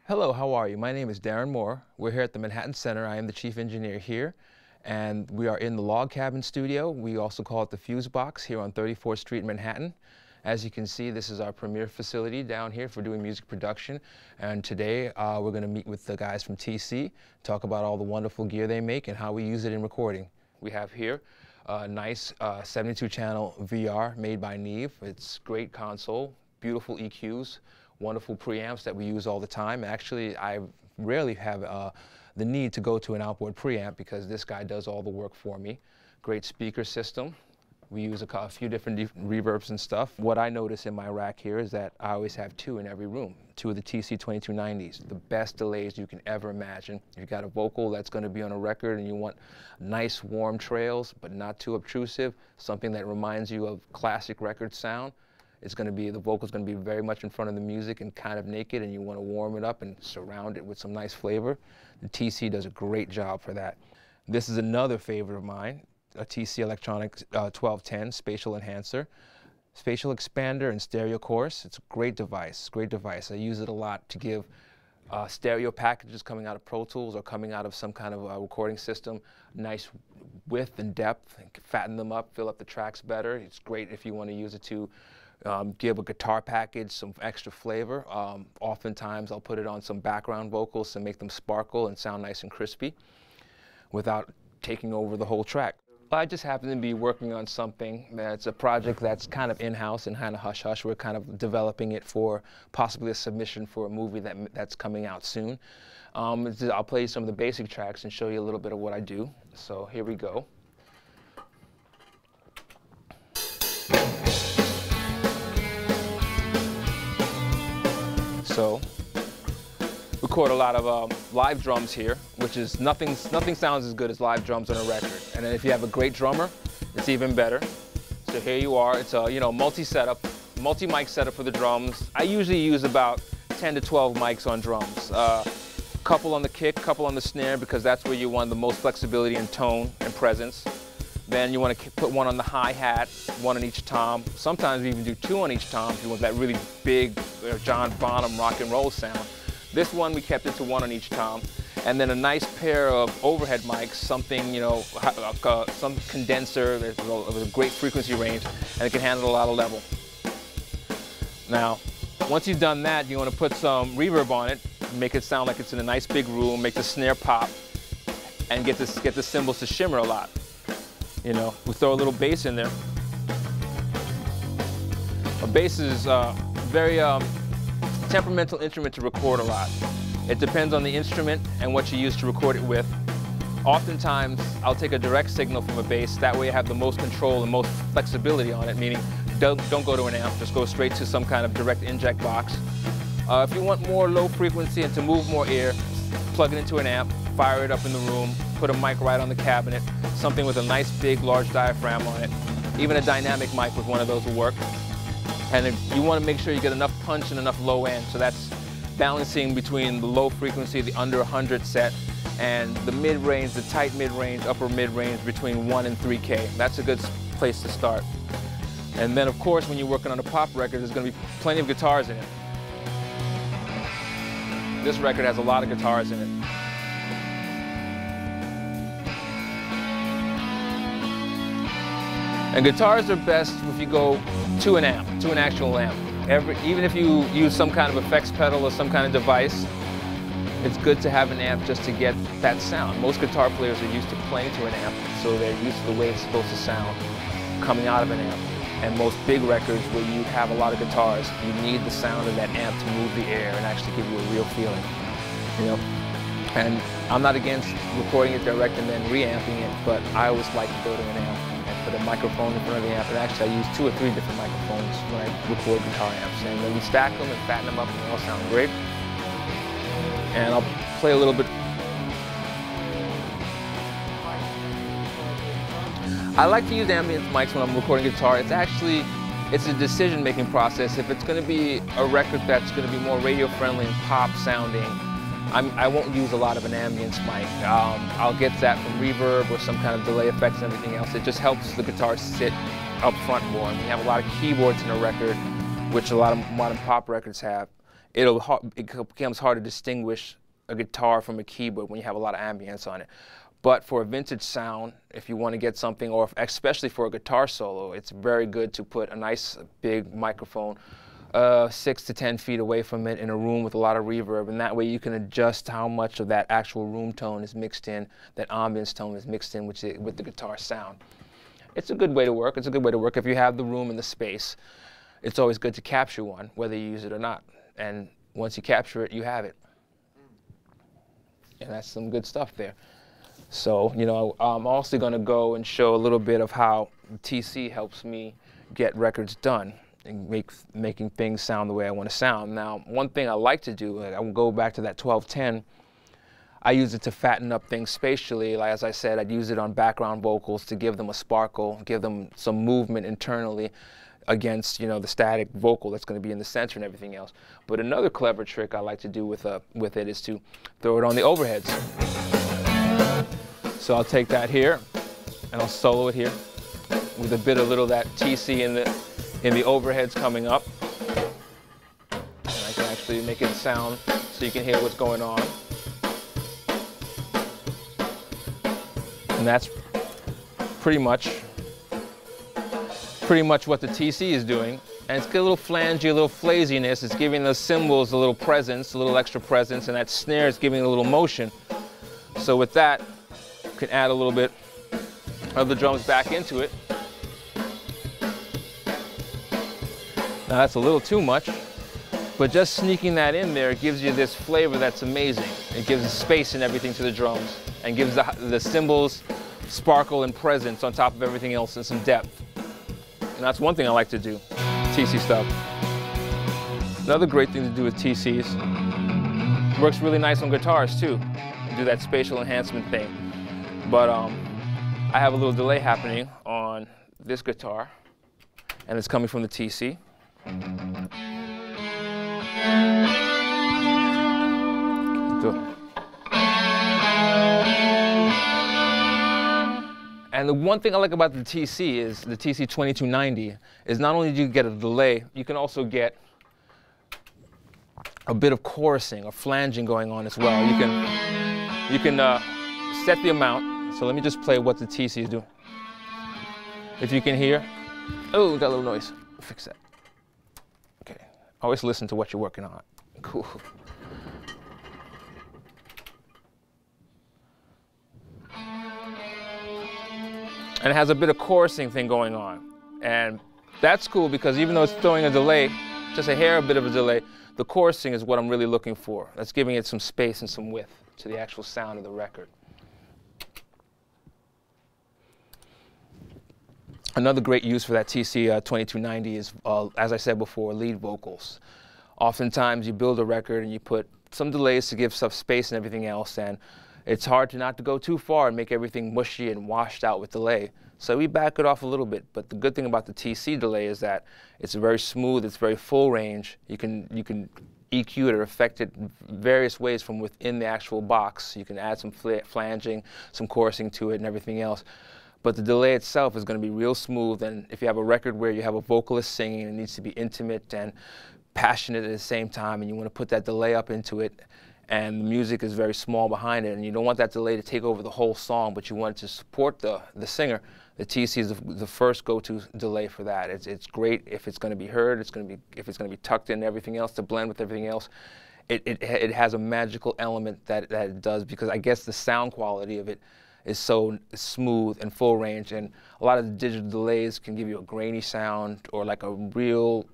Hello, how are you? My name is Darren Moore. We're here at the Manhattan Center. I am the chief engineer here, and we are in the log cabin studio. We also call it the Fuse Box here on 34th Street in Manhattan. As you can see, this is our premier facility down here for doing music production. And today we're going to meet with the guys from TC, talk about all the wonderful gear they make and how we use it in recording. We have here a nice 72-channel VR made by Neve. It's great console, beautiful EQs, wonderful preamps that we use all the time. Actually, I rarely have the need to go to an outboard preamp because this guy does all the work for me. Great speaker system. We use a few different reverbs and stuff. What I notice in my rack here is that I always have two in every room, two of the TC 2290s, the best delays you can ever imagine. If you've got a vocal that's going to be on a record and you want nice warm trails but not too obtrusive, something that reminds you of classic record sound, it's going to be, the vocal's going to be very much in front of the music and kind of naked, and you want to warm it up and surround it with some nice flavor. The TC does a great job for that. This is another favorite of mine, a TC Electronics 1210 Spatial Enhancer. Spatial Expander and Stereo Chorus. It's a great device, great device. I use it a lot to give stereo packages coming out of Pro Tools or coming out of some kind of recording system nice width and depth, and fatten them up, fill up the tracks better. It's great if you want to use it to give a guitar package some extra flavor. Oftentimes I'll put it on some background vocals to make them sparkle and sound nice and crispy without taking over the whole track. I just happen to be working on something that's a project that's kind of in-house and kind of hush-hush. We're kind of developing it for possibly a submission for a movie that's coming out soon. I'll play you some of the basic tracks and show you a little bit of what I do. So here we go. So, record a lot of live drums here, which is nothing sounds as good as live drums on a record. And then if you have a great drummer, it's even better. So here you are. It's a multi-setup, multi-mic setup for the drums. I usually use about 10 to 12 mics on drums. Couple on the kick, couple on the snare, because that's where you want the most flexibility in tone and presence. Then you want to put one on the hi-hat, one on each tom. Sometimes we even do two on each tom if you want that really big John Bonham rock and roll sound. This one we kept it to one on each tom. And then a nice pair of overhead mics, something, you know, some condenser with a great frequency range, and it can handle a lot of level. Now, once you've done that, you want to put some reverb on it, make it sound like it's in a nice big room, make the snare pop, and get the cymbals to shimmer a lot. You know, we throw a little bass in there. A bass is a very temperamental instrument to record a lot. It depends on the instrument and what you use to record it with. Oftentimes, I'll take a direct signal from a bass. That way I have the most control and most flexibility on it, meaning don't go to an amp, just go straight to some kind of direct inject box. If you want more low frequency and to move more air, plug it into an amp, fire it up in the room, put a mic right on the cabinet, something with a nice big large diaphragm on it. Even a dynamic mic with one of those will work. And you want to make sure you get enough punch and enough low end, so that's balancing between the low frequency, the under 100 set, and the mid-range, the tight mid-range, upper mid-range between 1 and 3K. That's a good place to start. And then of course when you're working on a pop record, there's going to be plenty of guitars in it. This record has a lot of guitars in it. And guitars are best if you go to an amp, to an actual amp. Even if you use some kind of effects pedal or some kind of device, it's good to have an amp just to get that sound. Most guitar players are used to playing to an amp, so they're used to the way it's supposed to sound coming out of an amp. And most big records where you have a lot of guitars, you need the sound of that amp to move the air and actually give you a real feeling, you know? And I'm not against recording it direct and then reamping it, but I always like to go to an amp and put a microphone in front of the amp. And actually I use 2 or 3 different microphones when I record guitar amps. And then we stack them and fatten them up and they all sound great. And I'll play a little bit. I like to use ambient mics when I'm recording guitar. It's a decision-making process. If it's going to be a record that's going to be more radio-friendly and pop sounding, I won't use a lot of an ambience mic. I'll get that from reverb or some kind of delay effects and everything else. It just helps the guitar sit up front more. And we have a lot of keyboards in a record, which a lot of modern pop records have. it becomes hard to distinguish a guitar from a keyboard when you have a lot of ambience on it. But for a vintage sound, if you want to get something, or especially for a guitar solo, it's very good to put a nice big microphone 6 to 10 feet away from it in a room with a lot of reverb, and that way you can adjust how much of that actual room tone is mixed in, that ambience tone is mixed in with the guitar sound. It's a good way to work. It's a good way to work if you have the room and the space. It's always good to capture one, whether you use it or not. And once you capture it, you have it. And that's some good stuff there. So, you know, I'm also going to go and show a little bit of how TC helps me get records done and making things sound the way I want to sound. Now, one thing I like to do, I will go back to that 1210. I use it to fatten up things spatially. Like, as I said, I'd use it on background vocals to give them a sparkle, give them some movement internally against, you know, the static vocal that's going to be in the center and everything else. But another clever trick I like to do with it is to throw it on the overheads. So I'll take that here and I'll solo it here with a bit of little that TC in the overheads coming up. And I can actually make it sound so you can hear what's going on. And that's pretty much what the TC is doing. And it's got a little flangy, a little flaziness. It's giving those cymbals a little presence, a little extra presence, and that snare is giving it a little motion. So with that, you can add a little bit of the drums back into it. Now that's a little too much, but just sneaking that in there gives you this flavor that's amazing. It gives space and everything to the drums and gives the cymbals sparkle and presence on top of everything else and some depth. And that's one thing I like to do, TC stuff. Another great thing to do with TCs, works really nice on guitars too, do that spatial enhancement thing. But I have a little delay happening on this guitar, and it's coming from the TC. And the one thing I like about the TC is the TC 2290 is not only do you get a delay, you can also get a bit of chorusing or flanging going on as well. You can set the amount. So let me just play what the TC is doing. If you can hear, oh, we got a little noise. Fix that. Okay. Always listen to what you're working on. Cool. And it has a bit of chorusing thing going on. And that's cool because even though it's throwing a delay, just a hair, a bit of a delay, the chorusing is what I'm really looking for. That's giving it some space and some width to the actual sound of the record. Another great use for that TC 2290 is, as I said before, lead vocals. Oftentimes you build a record and you put some delays to give stuff space and everything else, and it's hard not to go too far and make everything mushy and washed out with delay. So we back it off a little bit, but the good thing about the TC delay is that it's very smooth, it's very full range. You can EQ it or affect it various ways from within the actual box. You can add some flanging, some chorusing to it and everything else. But the delay itself is going to be real smooth, and if you have a record where you have a vocalist singing and it needs to be intimate and passionate at the same time, and you want to put that delay up into it, and the music is very small behind it, and you don't want that delay to take over the whole song, but you want it to support the singer, the TC is the first go-to delay for that. It's great if it's going to be heard, if it's going to be tucked in everything else to blend with everything else. It has a magical element that it does, because I guess the sound quality of it is so smooth and full range, and a lot of the digital delays can give you a grainy sound or like a real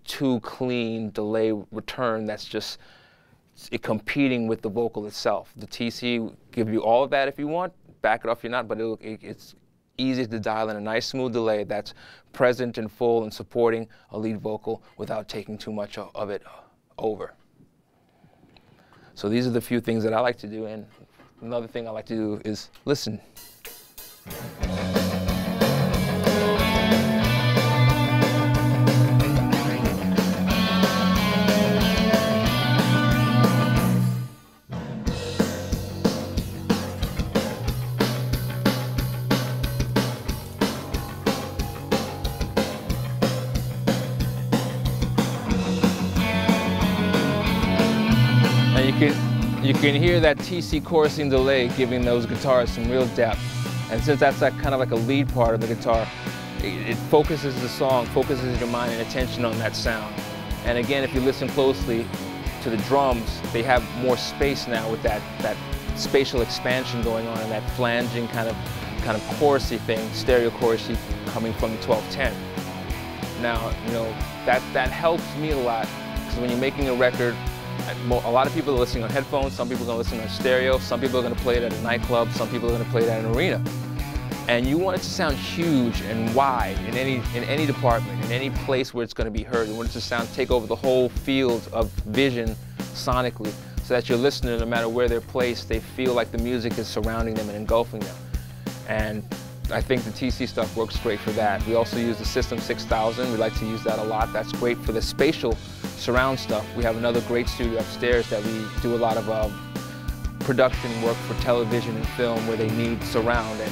too clean delay return that's just competing with the vocal itself. The TC give you all of that if you want, back it off if you're not, but it's easy to dial in a nice smooth delay that's present and full and supporting a lead vocal without taking too much of it over. So these are the few things that I like to do, and another thing I like to do is listen. You can hear that TC chorusing delay giving those guitars some real depth. And since that's like, kind of like a lead part of the guitar, it focuses the song, focuses your mind and attention on that sound. And again, if you listen closely to the drums, they have more space now with that spatial expansion going on and that flanging kind of chorusy thing, stereo chorusy coming from the 1210. Now, you know, that helps me a lot, because when you're making a record, a lot of people are listening on headphones, some people are going to listen on stereo, some people are going to play it at a nightclub, some people are going to play it at an arena. And you want it to sound huge and wide in any department, in any place where it's going to be heard. You want it to take over the whole field of vision sonically, so that your listener, no matter where they're placed, they feel like the music is surrounding them and engulfing them. And I think the TC stuff works great for that. We also use the System 6000. We like to use that a lot. That's great for the spatial surround stuff. We have another great studio upstairs that we do a lot of production work for television and film where they need surround. And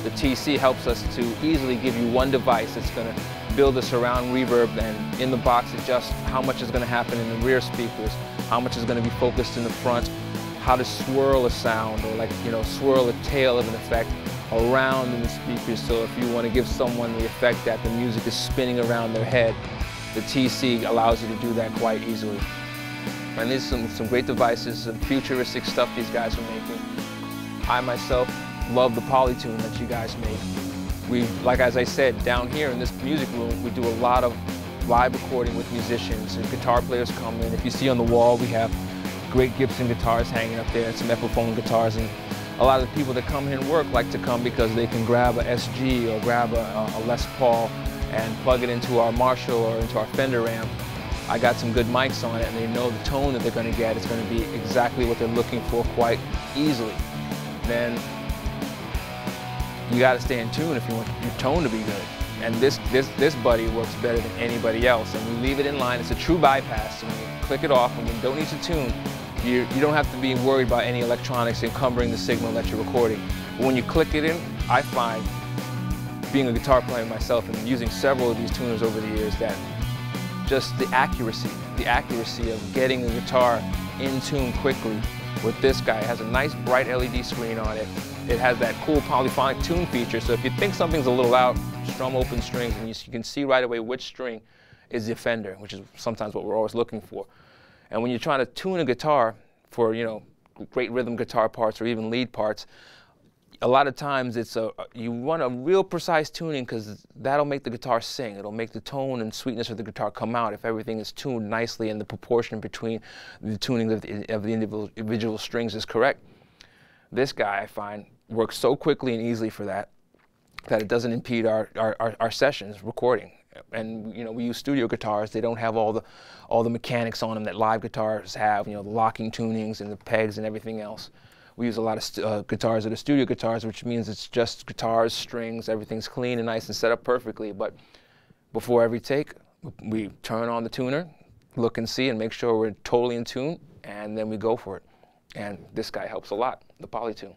the TC helps us to easily give you one device that's going to build a surround reverb, and in the box adjust how much is going to happen in the rear speakers, how much is going to be focused in the front, how to swirl a sound, or like, you know, swirl a tail of an effect around in the speakers. So if you want to give someone the effect that the music is spinning around their head, the TC allows you to do that quite easily. And these are some great devices, some futuristic stuff these guys are making. I myself love the Polytune that you guys make. Like as I said, down here in this music room, we do a lot of live recording with musicians, and guitar players come in. If you see on the wall, we have great Gibson guitars hanging up there and some Epiphone guitars. And a lot of the people that come here and work like to come because they can grab a SG or grab a Les Paul and plug it into our Marshall or into our Fender amp. I got some good mics on it, and they know the tone that they're going to get is going to be exactly what they're looking for quite easily. Then you got to stay in tune if you want your tone to be good. And this buddy works better than anybody else, and we leave it in line. It's a true bypass. So when you click it off and when you don't need to tune, you don't have to be worried about any electronics encumbering the signal that you're recording. But when you click it in, I find, being a guitar player myself and using several of these tuners over the years, that just the accuracy of getting the guitar in tune quickly with this guy. It has a nice bright LED screen on it. It has that cool polyphonic tune feature, so if you think something's a little out, strum open strings and you can see right away which string is the offender, which is sometimes what we're always looking for. And when you're trying to tune a guitar for, you know, great rhythm guitar parts or even lead parts, a lot of times you want a real precise tuning, because that'll make the guitar sing. It'll make the tone and sweetness of the guitar come out if everything is tuned nicely and the proportion between the tuning of the individual strings is correct. This guy, I find, works so quickly and easily for that it doesn't impede our sessions recording. And you know, we use studio guitars. They don't have all the mechanics on them that live guitars have, you know, the locking tunings and the pegs and everything else. We use a lot of guitars that are studio guitars, which means it's just guitars, strings, everything's clean and nice and set up perfectly. But before every take, we turn on the tuner, look and see, and make sure we're totally in tune, and then we go for it. And this guy helps a lot, the Polytune.